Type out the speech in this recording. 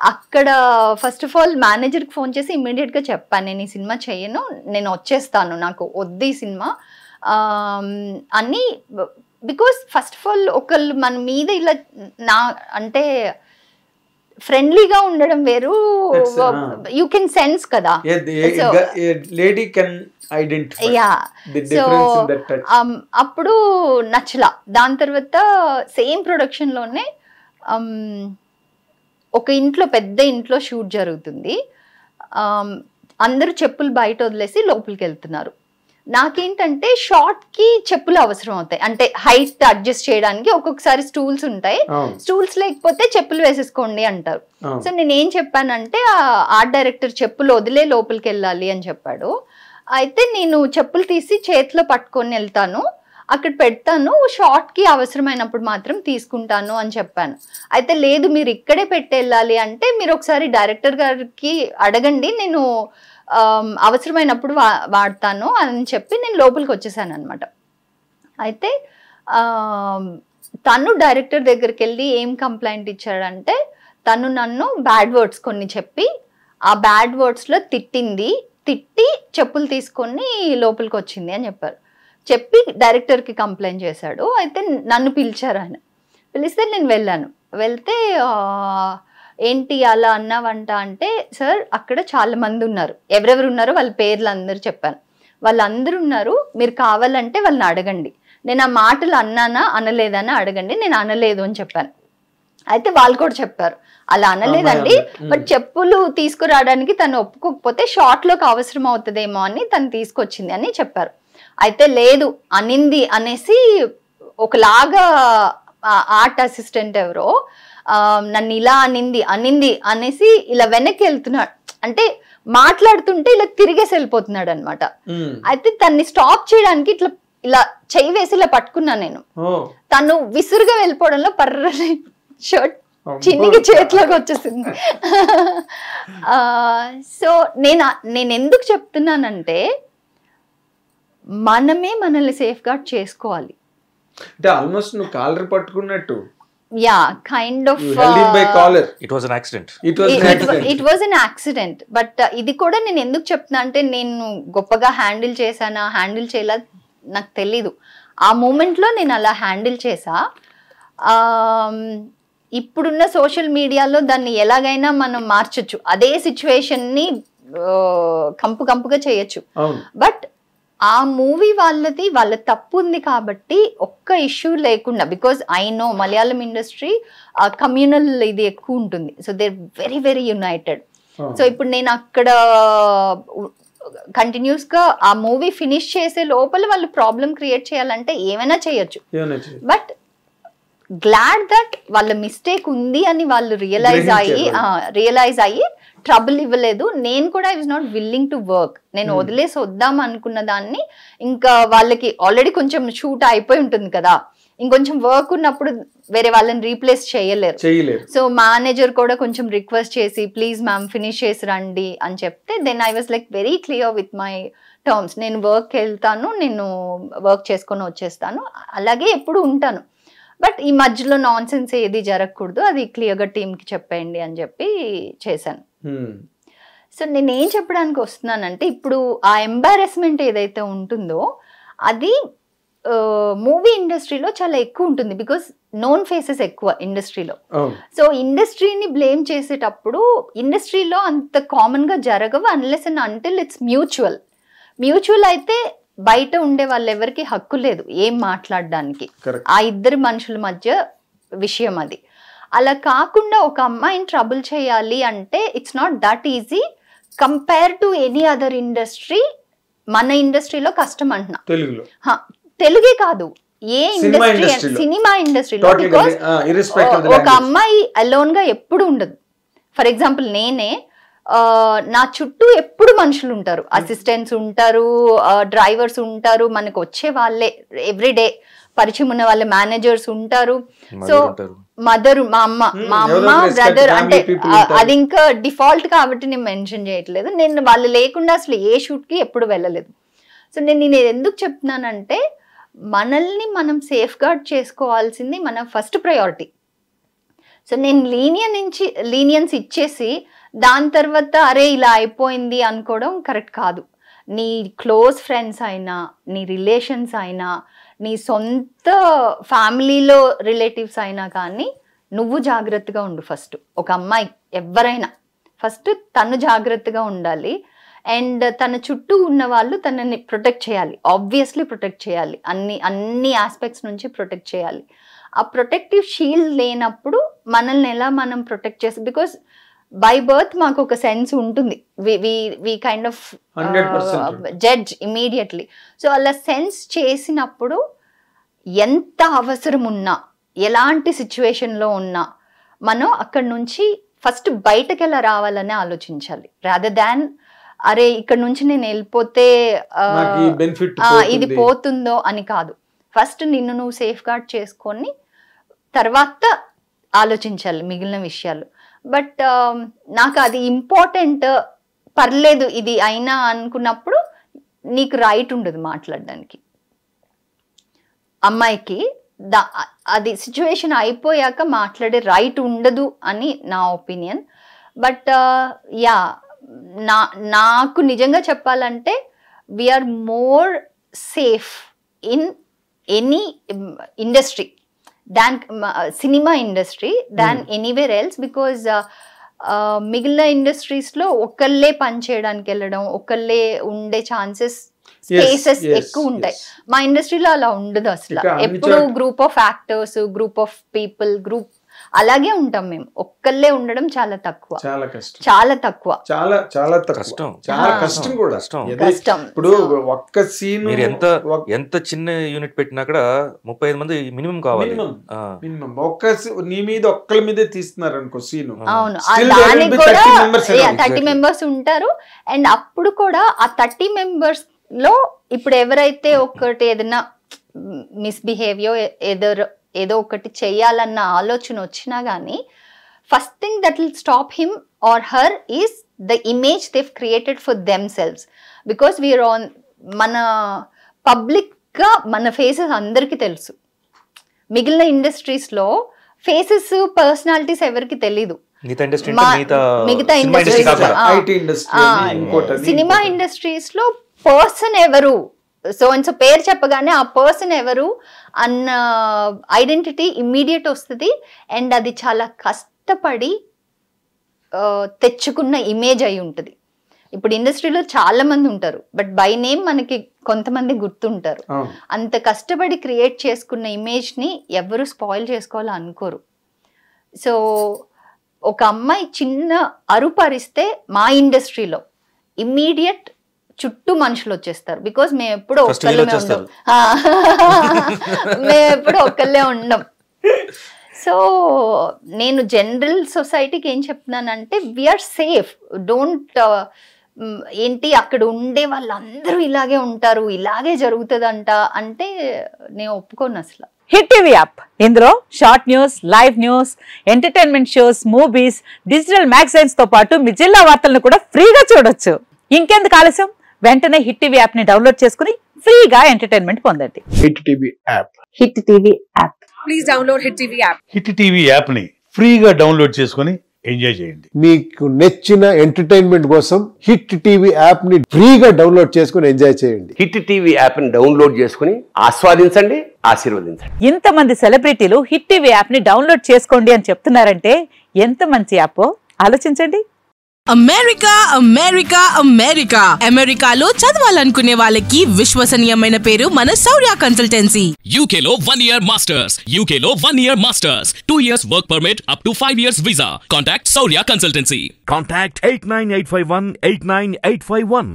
అక్కడ first of all మేనేజర్కి phone చేసి ఇమ్మీడియట్గా చెప్పాను, నేను ఈ సినిమా చేయను, నేను వచ్చేస్తాను, నాకు వద్దు ఈ సినిమా అని. బికాస్ ఫస్ట్ ఆఫ్ ఆల్ ఒకళ్ళు మన మీద ఇలా అంటే ఫ్రెండ్లీగా ఉండడం వేరు, యూ కెన్ సెన్స్ కదా, లేడీ కెన్ ఐడెంటిఫై. సో అప్పుడు నచ్చలా. దాని తర్వాత సేమ్ ప్రొడక్షన్లోనే ఒక ఇంట్లో, పెద్ద ఇంట్లో షూట్ జరుగుతుంది. అందరూ చెప్పులు బయట వదిలేసి లోపలికి వెళ్తున్నారు. నాకేంటంటే షార్ట్కి చెప్పులు అవసరం అవుతాయి, అంటే హైట్ అడ్జస్ట్ చేయడానికి. ఒక్కొక్కసారి స్టూల్స్ ఉంటాయి, స్టూల్స్ లేకపోతే చెప్పులు వేసేసుకోండి అంటారు. సో నేను ఏం చెప్పానంటే ఆర్ట్ డైరెక్టర్ చెప్పులు వదిలే లోపలికి వెళ్ళాలి అని చెప్పాడు. అయితే నేను చెప్పులు తీసి చేతిలో పట్టుకొని వెళ్తాను, అక్కడ పెడతాను, షార్ట్కి అవసరమైనప్పుడు మాత్రం తీసుకుంటాను అని చెప్పాను. అయితే లేదు మీరు ఇక్కడే పెట్టి వెళ్ళాలి అంటే, మీరు ఒకసారి డైరెక్టర్ గారికి అడగండి, నేను అవసరమైనప్పుడు వాడతాను అని చెప్పి నేను లోపలికి వచ్చేసాను అనమాట. అయితే తను డైరెక్టర్ దగ్గరికి వెళ్ళి ఏం కంప్లైంట్ ఇచ్చాడంటే, తను నన్ను బ్యాడ్ వర్డ్స్ కొన్ని చెప్పి, ఆ బ్యాడ్ వర్డ్స్లో తిట్టి చెప్పులు తీసుకొని లోపలికి వచ్చింది అని చెప్పారు. చెప్పి డైరెక్టర్కి కంప్లైంట్ చేశాడు. అయితే నన్ను పిలిచారు. ఆయన పిలిస్తే నేను వెళ్ళాను. వెళ్తే ఏంటి అలా అన్నావంట అంటే, సార్ అక్కడ చాలా మంది ఉన్నారు, ఎవరెవరు ఉన్నారో వాళ్ళ పేర్లు అందరూ చెప్పాను, వాళ్ళందరూ ఉన్నారు, మీరు కావాలంటే వాళ్ళని అడగండి, నేను ఆ మాటలు అన్నానా అనలేదని అడగండి, నేను అనలేదు అని చెప్పాను. అయితే వాళ్ళు కూడా చెప్పారు అలా అనలేదండి, బట్ చెప్పులు తీసుకురావడానికి తను ఒప్పుకోకపోతే షార్ట్లోకి అవసరం అవుతుందేమో అని తను తీసుకొచ్చింది అని చెప్పారు. అయితే లేదు అనింది అనేసి ఒకలాగా ఆర్ట్ అసిస్టెంట్ ఎవరో నన్ను ఇలా అనింది అనేసి ఇలా వెనక్కి వెళ్తున్నాడు, అంటే మాట్లాడుతుంటే ఇలా తిరిగేసి వెళ్ళిపోతున్నాడు అనమాట. అయితే తన్ని స్టాప్ చేయడానికి ఇలా చెయ్యి వేసి ఇలా పట్టుకున్నా నేను. తను విసురుగా వెళ్ళిపోవడంలో పర్రని షర్ట్ చిన్నికి చేతిలోకి వచ్చేసింది. సో నేను ఎందుకు చెప్తున్నానంటే, మనమే మనల్ని సేఫ్ గార్డ్ చేసుకోవాలి. అంటే ఆల్మోస్ట్ నువ్వు కాలర్ పట్టుకున్నట్టు. Yeah, kind of it was an accident. But ఇది కూడా నేను ఎందుకు చెప్తున్నా అంటే, నేను గొప్పగా హ్యాండిల్ చేశానా హ్యాండిల్ చేయలా నాకు తెలీదు. ఆ మూమెంట్లో నేను అలా హ్యాండిల్ చేసా. ఇప్పుడున్న సోషల్ మీడియాలో దాన్ని ఎలాగైనా మనం మార్చొచ్చు, అదే సిచ్యువేషన్ని కంపుగా చేయొచ్చు. బట్ ఆ మూవీ వాళ్ళ తప్పు ఉంది కాబట్టి ఒక్క ఇష్యూ లేకుండా, because I know Malayalam industry communal ఇది ఎక్కువ ఉంటుంది. So they very very United. So ఇప్పుడు నేను అక్కడ కంటిన్యూస్ గా ఆ మూవీ ఫినిష్ చేసే లోపల వాళ్ళు ప్రాబ్లం క్రియేట్ చేయాలంటే ఏమైనా చేయొచ్చు. బట్ గ్లాడ్ దట్ వాళ్ళ మిస్టేక్ ఉంది అని వాళ్ళు రియలైజ్ అయ్యి ట్రబుల్ ఇవ్వలేదు. నేను కూడా I was not willing to work. నేను వదిలేసి వద్దాం అనుకున్న దాన్ని, ఇంకా వాళ్ళకి ఆల్రెడీ కొంచెం షూట్ అయిపోయి ఉంటుంది కదా, ఇంకొంచెం వర్క్ ఉన్నప్పుడు వేరే వాళ్ళని రీప్లేస్ చేయలేరు. సో మేనేజర్ కూడా కొంచెం రిక్వెస్ట్ చేసి, ప్లీజ్ మ్యామ్ ఫినిష్ చేసి రండి అని చెప్తే, then I was like very clear with my terms. నేను వర్క్ వెళ్తాను, నేను వర్క్ చేసుకొని వచ్చేస్తాను, అలాగే ఎప్పుడు ఉంటాను. బట్ ఈ మధ్యలో నాన్ సెన్స్ ఏది జరగకూడదు, అది క్లియర్గా టీంకి చెప్పేయండి అని చెప్పి చేశాను. సో నేను ఏం చెప్పడానికి వస్తున్నానంటే, ఇప్పుడు ఆ ఎంబారెస్మెంట్ ఏదైతే ఉంటుందో అది మూవీ ఇండస్ట్రీలో చాలా ఎక్కువ ఉంటుంది, బికాస్ నోన్ ఫేసెస్ ఎక్కువ ఇండస్ట్రీలో. సో ఇండస్ట్రీని బ్లేమ్ చేసేటప్పుడు ఇండస్ట్రీలో అంత కామన్గా జరగవు, unless and until it's mutual అయితే బయట ఉండే వాళ్ళు ఎవరికి హక్కు లేదు ఏం మాట్లాడడానికి, ఆ ఇద్దరు మనుషుల మధ్య విషయం అది. అలా కాకుండా ఒక అమ్మాయిని ట్రబుల్ చేయాలి అంటే it's not that easy compare to any other industry. మన ఇండస్ట్రీలో కష్టం అంటున్నా, తెలుగే కాదు ఏ ఇండస్ట్రీ, సినిమా ఇండస్ట్రీలో. బికాస్ ఒక అమ్మాయి అలోన్ గా ఎప్పుడు ఉండదు. ఫర్ ఎగ్జాంపుల్ నేనే, నా చుట్టూ ఎప్పుడు మనుషులు ఉంటారు, అసిస్టెంట్స్ ఉంటారు, డ్రైవర్స్ ఉంటారు, మనకు వచ్చే వాళ్ళే ఎవ్రీడే పరిచయం ఉన్న వాళ్ళ మేనేజర్స్ ఉంటారు. సో మదర్, మా అమ్మ బ్రదర్, అంటే అది ఇంకా డిఫాల్ట్ కాబట్టి నేను మెన్షన్ చేయట్లేదు. నేను వాళ్ళు లేకుండా అసలు ఏ షూట్కి ఎప్పుడు వెళ్ళలేదు. సో నేను ఎందుకు చెప్తున్నానంటే, మనల్ని మనం సేఫ్ గార్డ్ చేసుకోవాల్సింది మన ఫస్ట్ ప్రయారిటీ. సో నేను లీనియన్స్ ఇచ్చేసి దాని తర్వాత అరే ఇలా అయిపోయింది అనుకోవడం కరెక్ట్ కాదు. నీ క్లోజ్ ఫ్రెండ్స్ అయినా, నీ రిలేషన్స్ అయినా, నీ సొంత ఫ్యామిలీలో రిలేటివ్స్ అయినా కానీ నువ్వు జాగ్రత్తగా ఉండు. ఫస్ట్ ఒక అమ్మాయి ఎవరైనా ఫస్ట్ తను జాగ్రత్తగా ఉండాలి. అండ్ తన చుట్టూ ఉన్న వాళ్ళు తనని ప్రొటెక్ట్ చేయాలి, ఆబ్వియస్లీ ప్రొటెక్ట్ చేయాలి, అన్ని ఆస్పెక్ట్స్ నుంచి ప్రొటెక్ట్ చేయాలి. ఆ ప్రొటెక్టివ్ షీల్డ్ లేనప్పుడు మనల్ని ఎలా మనం ప్రొటెక్ట్ చేస్తాం? బికాస్ బై బర్త్ మాకు ఒక సెన్స్ ఉంటుంది, we kind of judge immediately. So అలా సెన్స్ చేసినప్పుడు ఎంత అవసరం ఉన్నా, ఎలాంటి సిచ్యువేషన్లో ఉన్నా మనం అక్కడి నుంచి ఫస్ట్ బయటకు ఎలా రావాలని ఆలోచించాలి, రాదర్ దాన్ అరే ఇక్కడ నుంచి నేను వెళ్ళిపోతే ఇది పోతుందో అని కాదు. ఫస్ట్ నిన్ను నువ్వు సేఫ్ గార్డ్ చేసుకొని తర్వాత ఆలోచించాలి మిగిలిన విషయాలు. బట్ నాకు అది ఇంపార్టెంట్, పర్లేదు ఇది అయినా అనుకున్నప్పుడు నీకు రైట్ ఉండదు మాట్లాడడానికి. అమ్మాయికి అది సిచ్యువేషన్ అయిపోయాక మాట్లాడే రైట్ ఉండదు అని నా ఒపీనియన్. బట్ యా, నాకు నిజంగా చెప్పాలంటే we're more safe in any industry than cinema industry than anywhere else. Because మిగిలిన ఇండస్ట్రీస్లో ఒకళ్ళే పని చేయడానికి వెళ్ళడం, ఒకళ్ళే ఉండే ఛాన్సెస్, స్పేసెస్ ఎక్కువ ఉంటాయి. మా ఇండస్ట్రీలో అలా ఉండదు అసలు. ఎప్పుడు group of actors, group of people, group అలాగే ఉంటాం మేము. ఒక్కళ్ళే ఉండడం చాలా తక్కువ, చాలా తక్కువ, చాలా కష్టం కూడా. ఇప్పుడు ఒక్క సీన్ ఎంత చిన్న యూనిట్ పెట్టినా కూడా 35 మంది మినిమం కావాలి. మినిమం నీ మీద ఒక్కళ్ళ మీదే తీస్తున్నారు అనుకో సీన్. అవును, దానికి కూడా 30 మెంబర్స్ ఉంటారు. అండ్ అప్పుడు కూడా ఆ 30 మెంబర్స్ లో ఇప్పుడు ఎవరైతే ఒకటి ఏదైనా మిస్బిహేవియర్ ఏదో ఒకటి చెయ్యాలన్న ఆలోచన వచ్చినా కానీ first thing that will stop him or her is the image they've created for themselves. Because we're on, మన పబ్లిక్గా మన ఫేసెస్ అందరికీ తెలుసు. మిగిలిన ఇండస్ట్రీస్లో ఫేసెస్, పర్సనాలిటీస్ ఎవరికి తెలీదు. మిగతా ఇండస్ట్రీస్, సినిమా ఇండస్ట్రీస్ లో పర్సన్ ఎవరు, సో పేరు చెప్పగానే ఆ పర్సన్ ఎవరు అన్న ఐడెంటిటీ ఇమ్మీడియట్ వస్తుంది. అండ్ అది చాలా కష్టపడి తెచ్చుకున్న ఇమేజ్ అయి ఉంటుంది. ఇప్పుడు ఇండస్ట్రీలో చాలా మంది ఉంటారు, బట్ బై నేమ్ మనకి కొంతమంది గుర్తుంటారు. అంత కష్టపడి క్రియేట్ చేసుకున్న ఇమేజ్ని ఎవరు స్పాయిల్ చేసుకోవాలో అనుకోరు. సో ఒక అమ్మాయి చిన్న అరుపరిస్తే మా ఇండస్ట్రీలో ఇమ్మీడియట్ చుట్టూ మనుషులు వచ్చేస్తారు. బికాస్ మేము ఎప్పుడు ఒక్కళ్ళే ఉండం. సో నేను జనరల్ సొసైటీకి ఏం చెప్తున్నానంటే వీఆర్ సేఫ్. డోంట్ ఏంటి అక్కడ ఉండే వాళ్ళందరూ ఇలాగే ఉంటారు, ఇలాగే జరుగుతుందంట అంటే నేను ఒప్పుకోను అసలు. హిట్ టీవీ యాప్, ఇందులో short news, live news, entertainment shows, movies, digital magazines తో పాటు మీ జిల్లా వార్తలను కూడా ఫ్రీగా చూడొచ్చు. ఇంకెందుకు ఆలస్యం, వెంటనే హిట్ టీవీ యాప్ ని డౌన్లోడ్ చేసుకుని ఫ్రీగా ఎంటర్టైన్మెంట్ పొందండి. Hit TV app, hit TV app, please download hit TV app. Hit TV app ని ఫ్రీగా డౌన్లోడ్ చేసుకుని ఎంజాయ్ చేయండి. మీకు నచ్చిన ఎంటర్టైన్మెంట్ కోసం హిట్ టీవీ యాప్ ని ఫ్రీగా డౌన్లోడ్ చేసుకుని ఎంజాయ్ చేయండి. హిట్ టీవీ యాప్ ని డౌన్లోడ్ చేసుకుని ఆస్వాదించండి, ఆశీర్వదించండి. ఇంతమంది సెలబ్రిటీలు హిట్ టీవీ యాప్ ని డౌన్లోడ్ చేసుకోండి అని చెప్తున్నారంటే ఎంత మంచి యాప్ ఆలోచించండి. అమెరికా అమెరికా అమెరికా అమెరికాలో చదవాలనుకునే వాళ్ళకి విశ్వసనీయమైన పేరు మన శౌర్య కన్సల్టెన్సీ. UK లో 1 year masters, UK లో 1 year masters, 2 years work permit up to 5 years visa. Contact Saurya Consultancy. Contact 89851 89851.